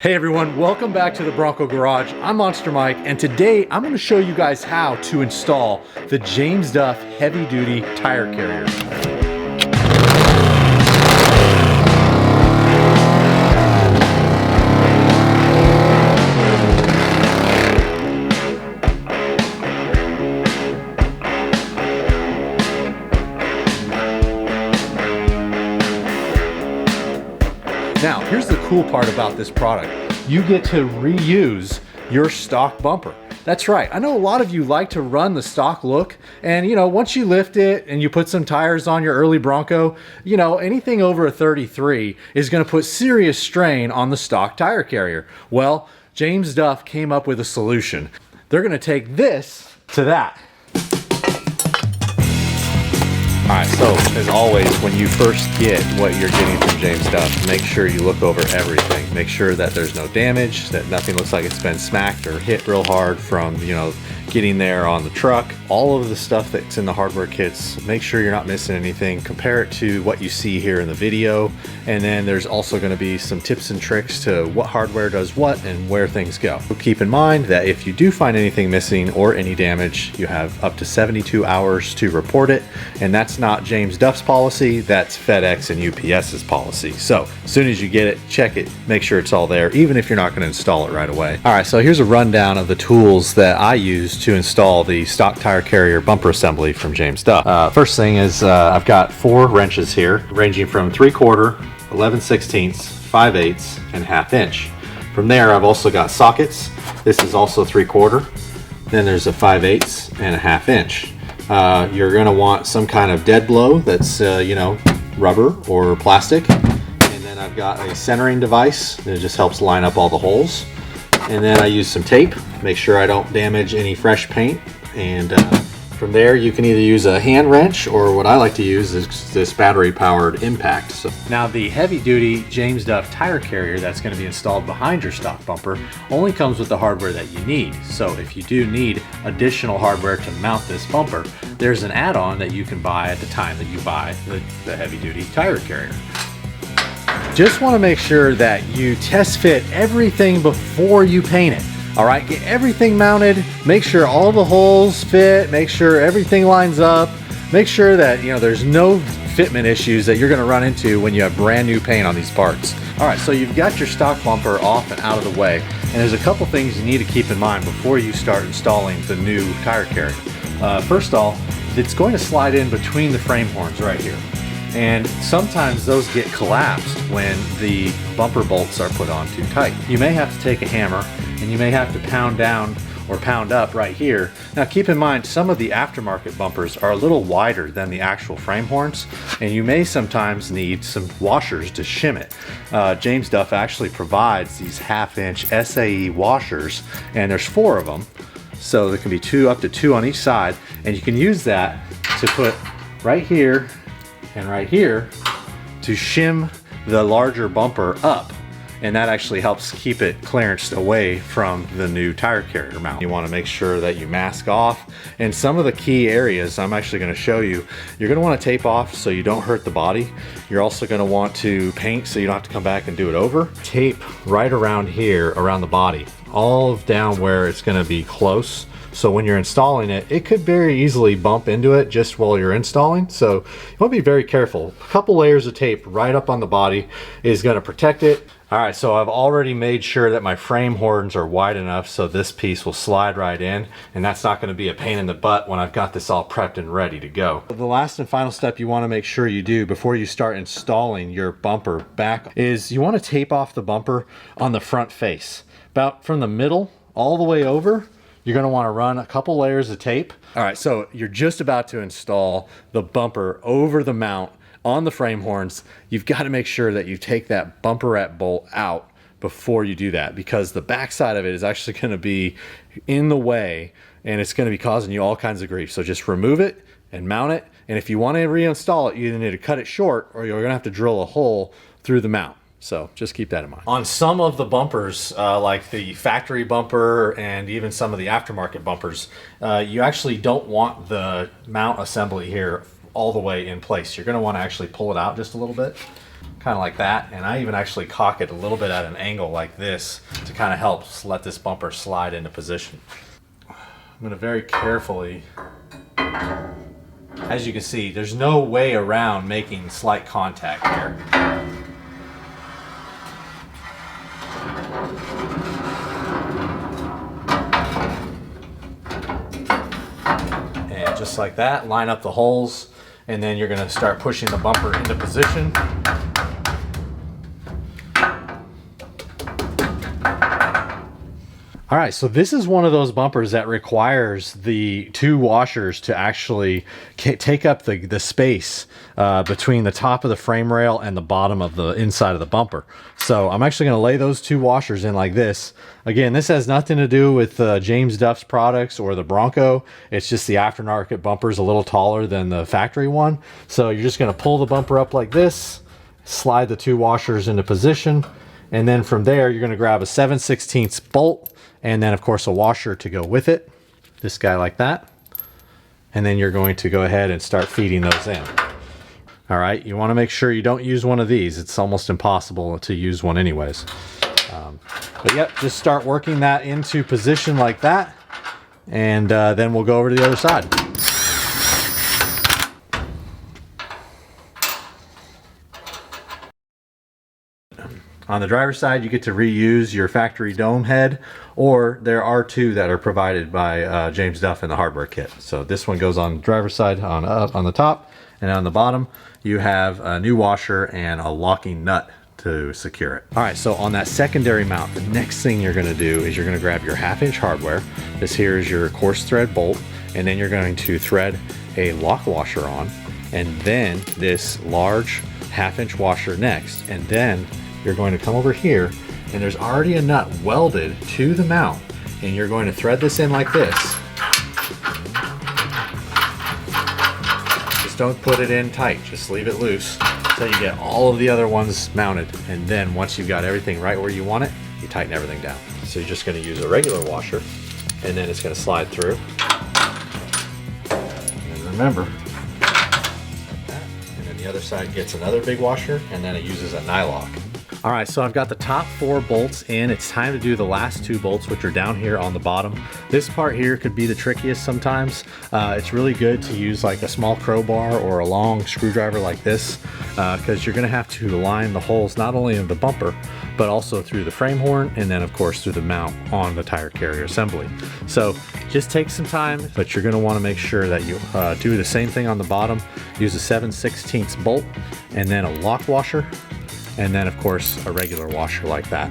Hey everyone, welcome back to the Bronco Garage. I'm Monster Mike, and today I'm going to show you guys how to install the James Duff heavy duty tire carrier. Now, here's the cool part about this product. You get to reuse your stock bumper. That's right. I know a lot of you like to run the stock look, and once you lift it and you put some tires on your Early Bronco, anything over a 33 is going to put serious strain on the stock tire carrier. Well, James Duff came up with a solution. They're going to take this to that. All right, so as always, when you first get what you're getting from James Duff, make sure you look over everything. Make sure that there's no damage, that nothing looks like it's been smacked or hit real hard from, getting there on the truck. All of the stuff that's in the hardware kits, make sure you're not missing anything. Compare it to what you see here in the video. And then there's also going to be some tips and tricks to what hardware does what and where things go. Keep in mind that if you do find anything missing or any damage, you have up to 72 hours to report it. And that's not James Duff's policy, that's FedEx and UPS's policy. So as soon as you get it, check it, make sure it's all there, even if you're not going to install it right away. All right, so here's a rundown of the tools that I use to install the stock tire carrier bumper assembly from James Duff. First thing is I've got 4 wrenches here, ranging from 3/4, 11/16, 5/8, and 1/2 inch. From there, I've also got sockets. This is also 3/4. Then there's a 5/8 and a 1/2 inch. You're going to want some kind of dead blow that's rubber or plastic. And then I've got a centering device that just helps line up all the holes. And then I use some tape, make sure I don't damage any fresh paint. And from there, you can either use a hand wrench, or what I like to use is this battery powered impact. So now the heavy duty James Duff tire carrier that's going to be installed behind your stock bumper only comes with the hardware that you need. So if you do need additional hardware to mount this bumper, there's an add-on that you can buy at the time that you buy the heavy duty tire carrier. Just want to make sure that you test fit everything before you paint it. All right, get everything mounted, make sure all the holes fit, make sure everything lines up, make sure that there's no fitment issues that you're going to run into when you have brand new paint on these parts. All right, so you've got your stock bumper off and out of the way, and there's a couple things you need to keep in mind before you start installing the new tire carrier. First off, it's going to slide in between the frame horns right here. And sometimes those get collapsed when the bumper bolts are put on too tight. You may have to take a hammer and you may have to pound down or pound up right here. Now keep in mind, some of the aftermarket bumpers are a little wider than the actual frame horns, and you may sometimes need some washers to shim it. James Duff actually provides these 1/2 inch SAE washers, and there's 4 of them. So there can be up to two on each side, and you can use that to put right here and right here to shim the larger bumper up, and that actually helps keep it clearanced away from the new tire carrier mount. You want to make sure that you mask off, and some of the key areas I'm actually going to show you, you're going to want to tape off so you don't hurt the body. You're also going to want to paint so you don't have to come back and do it over. Tape right around here, around the body, all down where it's going to be close. So when you're installing it, it could very easily bump into it just while you're installing. So you want to be very careful. A couple layers of tape right up on the body is going to protect it. All right, so I've already made sure that my frame horns are wide enough so this piece will slide right in, and that's not going to be a pain in the butt when I've got this all prepped and ready to go. The last and final step you want to make sure you do before you start installing your bumper back is you want to tape off the bumper on the front face. About from the middle all the way over, you're going to want to run a couple layers of tape. All right, so you're just about to install the bumper over the mount on the frame horns. You've got to make sure that you take that bumperette bolt out before you do that, because the backside of it is actually going to be in the way and it's going to be causing you all kinds of grief. So just remove it and mount it. And if you want to reinstall it, you either need to cut it short or you're going to have to drill a hole through the mount. So just keep that in mind. On some of the bumpers, like the factory bumper and even some of the aftermarket bumpers, you actually don't want the mount assembly here all the way in place. You're going to want to actually pull it out just a little bit. kind of like that. And I even actually cock it a little bit at an angle like this to kind of help let this bumper slide into position. I'm going to very carefully, as you can see, there's no way around making slight contact here. And just like that, line up the holes, and then you're going to start pushing the bumper into position. All right, so this is one of those bumpers that requires the two washers to actually take up the space between the top of the frame rail and the bottom of the inside of the bumper. So I'm actually gonna lay those two washers in like this. Again, this has nothing to do with James Duff's products or the Bronco. It's just the aftermarket bumper is a little taller than the factory one. So you're just gonna pull the bumper up like this, slide the two washers into position, and then from there, you're gonna grab a 7/16 bolt, and then of course a washer to go with it, this guy like that. And then you're going to go ahead and start feeding those in. All right, you want to make sure you don't use one of these. It's almost impossible to use one anyways. But yep, just start working that into position like that, and then we'll go over to the other side. On the driver's side, you get to reuse your factory dome head, or there are two that are provided by James Duff in the hardware kit. So this one goes on the driver's side on the top, and on the bottom you have a new washer and a locking nut to secure it. All right, so on that secondary mount, the next thing you're gonna do is you're gonna grab your 1/2" hardware. This here is your coarse thread bolt, and then you're going to thread a lock washer on, and then this large 1/2" washer next, and then you're going to come over here, and there's already a nut welded to the mount, and you're going to thread this in like this. Just don't put it in tight, just leave it loose until you get all of the other ones mounted, and then once you've got everything right where you want it, you tighten everything down. So you're just going to use a regular washer, and then it's going to slide through. And remember, and then the other side gets another big washer, and then it uses a nylock. All right, so I've got the top 4 bolts in. It's time to do the last 2 bolts, which are down here on the bottom. This part here could be the trickiest sometimes. It's really good to use like a small crowbar or a long screwdriver like this, because you're gonna have to line the holes not only in the bumper, but also through the frame horn, and then of course through the mount on the tire carrier assembly. So just take some time, but you're gonna wanna make sure that you do the same thing on the bottom. Use a 7/16 bolt, and then a lock washer, and then of course a regular washer like that,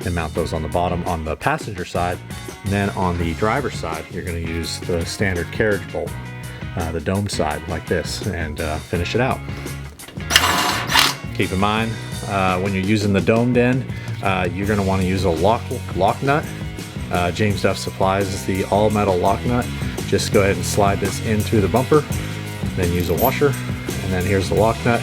and mount those on the bottom on the passenger side. And then on the driver's side, you're going to use the standard carriage bolt, the dome side like this, and finish it out. Keep in mind, when you're using the domed end, you're going to want to use a lock nut. James Duff supplies the all metal lock nut. Just go ahead and slide this in through the bumper, then use a washer, and then here's the lock nut.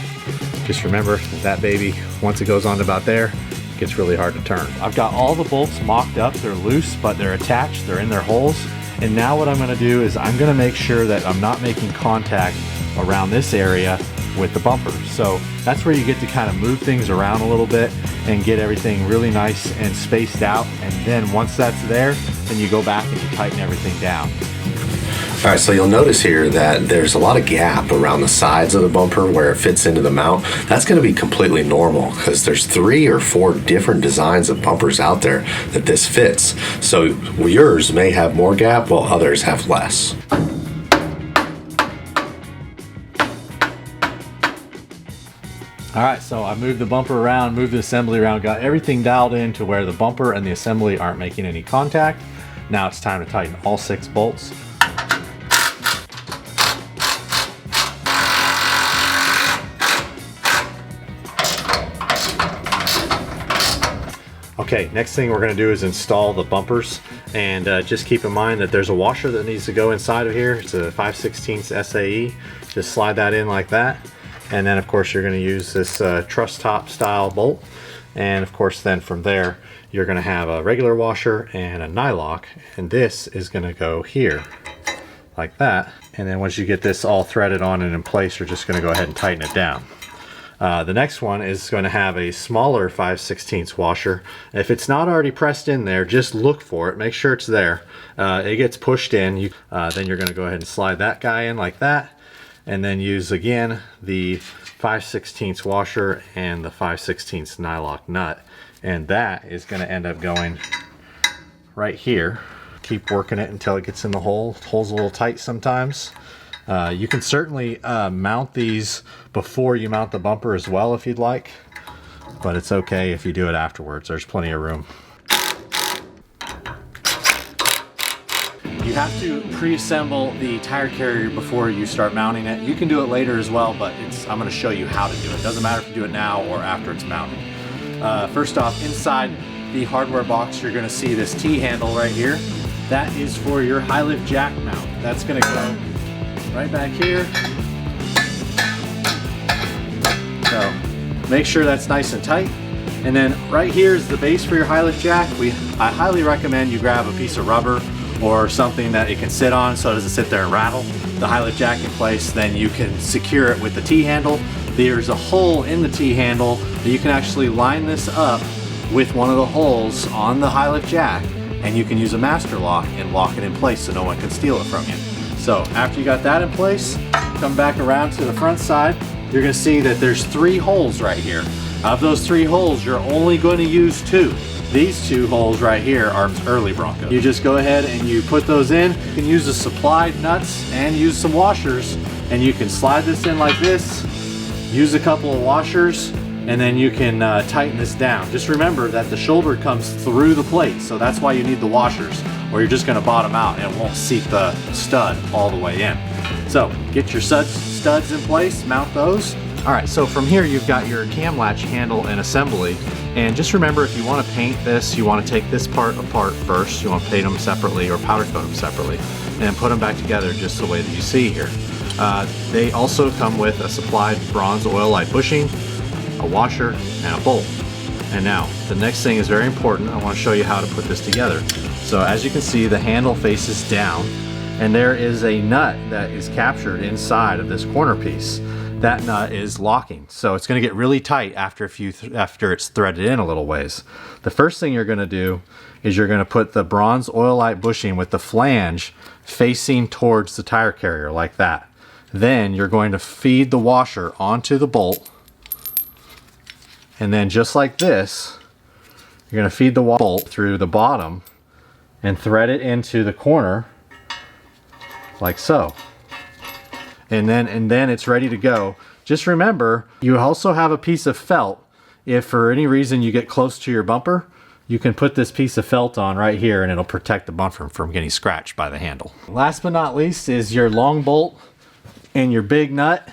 Just remember that baby, once it goes on to about there, it gets really hard to turn. I've got all the bolts mocked up. They're loose, but they're attached. They're in their holes. And now what I'm going to do is I'm going to make sure that I'm not making contact around this area with the bumper. So that's where you get to kind of move things around a little bit and get everything really nice and spaced out. And then once that's there, then you go back and you tighten everything down. All right, so you'll notice here that there's a lot of gap around the sides of the bumper where it fits into the mount. That's going to be completely normal because there's 3 or 4 different designs of bumpers out there that this fits. So yours may have more gap while others have less. All right, so I moved the bumper around, moved the assembly around, got everything dialed in to where the bumper and the assembly aren't making any contact. Now it's time to tighten all 6 bolts. Okay, next thing we're going to do is install the bumpers, and just keep in mind that there's a washer that needs to go inside of here. It's a 5/16 SAE. Just slide that in like that, and then of course you're going to use this truss top style bolt, and of course then from there you're going to have a regular washer and a nylock, and this is going to go here like that. And then once you get this all threaded on and in place, you're just going to go ahead and tighten it down. The next one is going to have a smaller 5/16 washer. If it's not already pressed in there, just look for it. Make sure it's there. It gets pushed in. Then you're going to go ahead and slide that guy in like that. And then use again the 5/16 washer and the 5/16 nylock nut. And that is going to end up going right here. Keep working it until it gets in the hole. The hole's a little tight sometimes. You can certainly mount these before you mount the bumper as well if you'd like, but it's okay if you do it afterwards. There's plenty of room. You have to pre-assemble the tire carrier before you start mounting it. You can do it later as well, but I'm going to show you how to do it. Doesn't matter if you do it now or after it's mounted. First off, inside the hardware box, you're going to see this T-handle right here. That is for your high lift jack mount. That's going to go right back here. So make sure that's nice and tight. And then right here is the base for your high lift jack. I highly recommend you grab a piece of rubber or something that it can sit on so it doesn't sit there and rattle the high lift jack in place. Then you can secure it with the T-handle. There's a hole in the T-handle that you can actually line this up with one of the holes on the high lift jack, and you can use a master lock and lock it in place so no one can steal it from you. So after you got that in place, come back around to the front side. You're going to see that there's 3 holes right here. Of those 3 holes, you're only going to use 2. These 2 holes right here are Early Bronco. You just go ahead and you put those in. You can use the supplied nuts and use some washers, and you can slide this in like this, use a couple of washers, and then you can tighten this down. Just remember that the shoulder comes through the plate, so that's why you need the washers, or you're just going to bottom out and it won't seat the stud all the way in. So get your studs in place, mount those. All right, so from here you've got your cam latch handle and assembly. And just remember, if you want to paint this, you want to take this part apart first. You want to paint them separately or powder coat them separately, and then put them back together just the way that you see here. They also come with a supplied bronze oil light bushing, a washer, and a bolt. And now, the next thing is very important. I want to show you how to put this together. So as you can see, the handle faces down, and there is a nut that is captured inside of this corner piece. That nut is locking, so it's going to get really tight after it's threaded in a little ways. The first thing you're going to do is you're going to put the bronze oil light bushing with the flange facing towards the tire carrier like that. Then you're going to feed the washer onto the bolt, and then just like this, you're going to feed the bolt through the bottom and thread it into the corner like so. And then it's ready to go. Just remember, you also have a piece of felt. If for any reason you get close to your bumper, you can put this piece of felt on right here and it'll protect the bumper from getting scratched by the handle. Last but not least is your long bolt and your big nut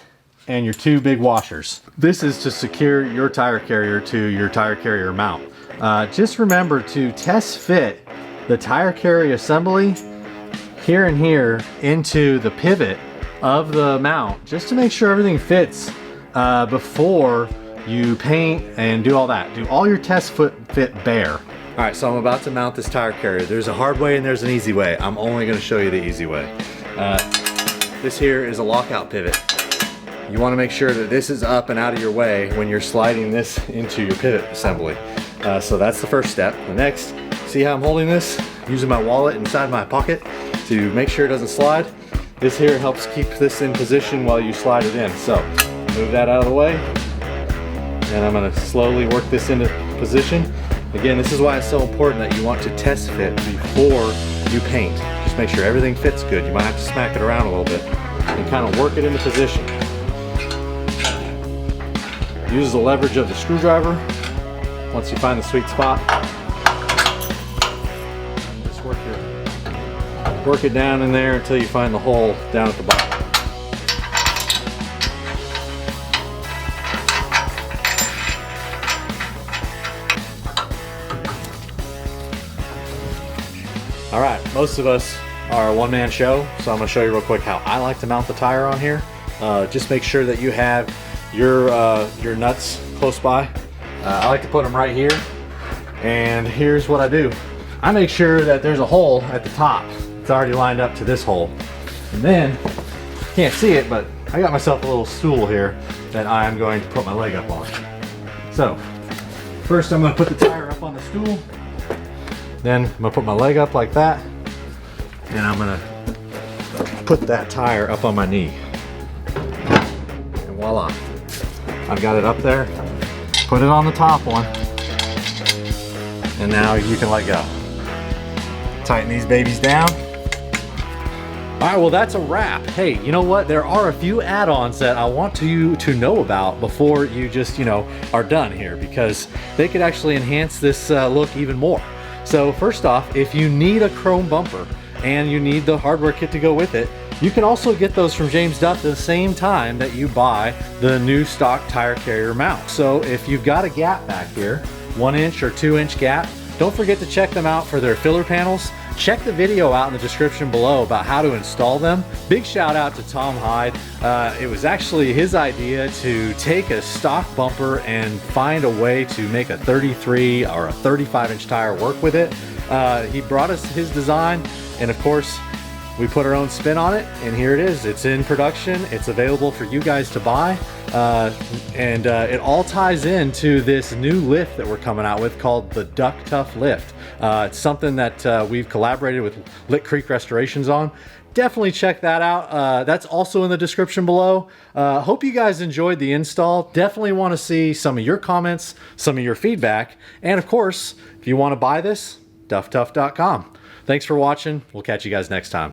and your 2 big washers. This is to secure your tire carrier to your tire carrier mount. Just remember to test fit the tire carrier assembly here and here into the pivot of the mount, just to make sure everything fits before you paint and do all that. Do all your test fit bare. All right, so I'm about to mount this tire carrier. There's a hard way and there's an easy way. I'm only going to show you the easy way. This here is a lockout pivot. You want to make sure that this is up and out of your way when you're sliding this into your pivot assembly. So that's the first step. The next, see how I'm holding this? Using my wallet inside my pocket to make sure it doesn't slide. This here helps keep this in position while you slide it in. So move that out of the way, and I'm going to slowly work this into position. Again, this is why it's so important that you want to test fit before you paint. Just make sure everything fits good. You might have to smack it around a little bit and kind of work it into position. Use the leverage of the screwdriver once you find the sweet spot. Just work it down in there until you find the hole down at the bottom. All right, most of us are a one-man show, so I'm gonna show you real quick how I like to mount the tire on here. Just make sure that you have your nuts close by. I like to put them right here, and here's what I do. I make sure that there's a hole at the top. It's already lined up to this hole. And then, can't see it, but I got myself a little stool here that I'm going to put my leg up on. So, first I'm going to put the tire up on the stool. Then I'm going to put my leg up like that. And I'm going to put that tire up on my knee. And voila. I've got it up there. Put it on the top one. And now you can let go. Tighten these babies down. All right, well, that's a wrap. Hey, you know what? There are a few add-ons that I want you to know about before you just, are done here, because they could actually enhance this look even more. So first off, if you need a chrome bumper and you need the hardware kit to go with it, you can also get those from James Duff at the same time that you buy the new stock tire carrier mount. So if you've got a gap back here, 1 inch or 2 inch gap, don't forget to check them out for their filler panels. Check the video out in the description below about how to install them. Big shout out to Tom Hyde. It was actually his idea to take a stock bumper and find a way to make a 33 or a 35 inch tire work with it. He brought us his design, and of course, we put our own spin on it, and here it is. It's in production. It's available for you guys to buy. And it all ties into this new lift that we're coming out with called the Duck Tough Lift. It's something that we've collaborated with Lick Creek Restorations on. Definitely check that out. That's also in the description below. Hope you guys enjoyed the install. Definitely want to see some of your comments, some of your feedback. And of course, if you want to buy this, dufftough.com. Thanks for watching. We'll catch you guys next time.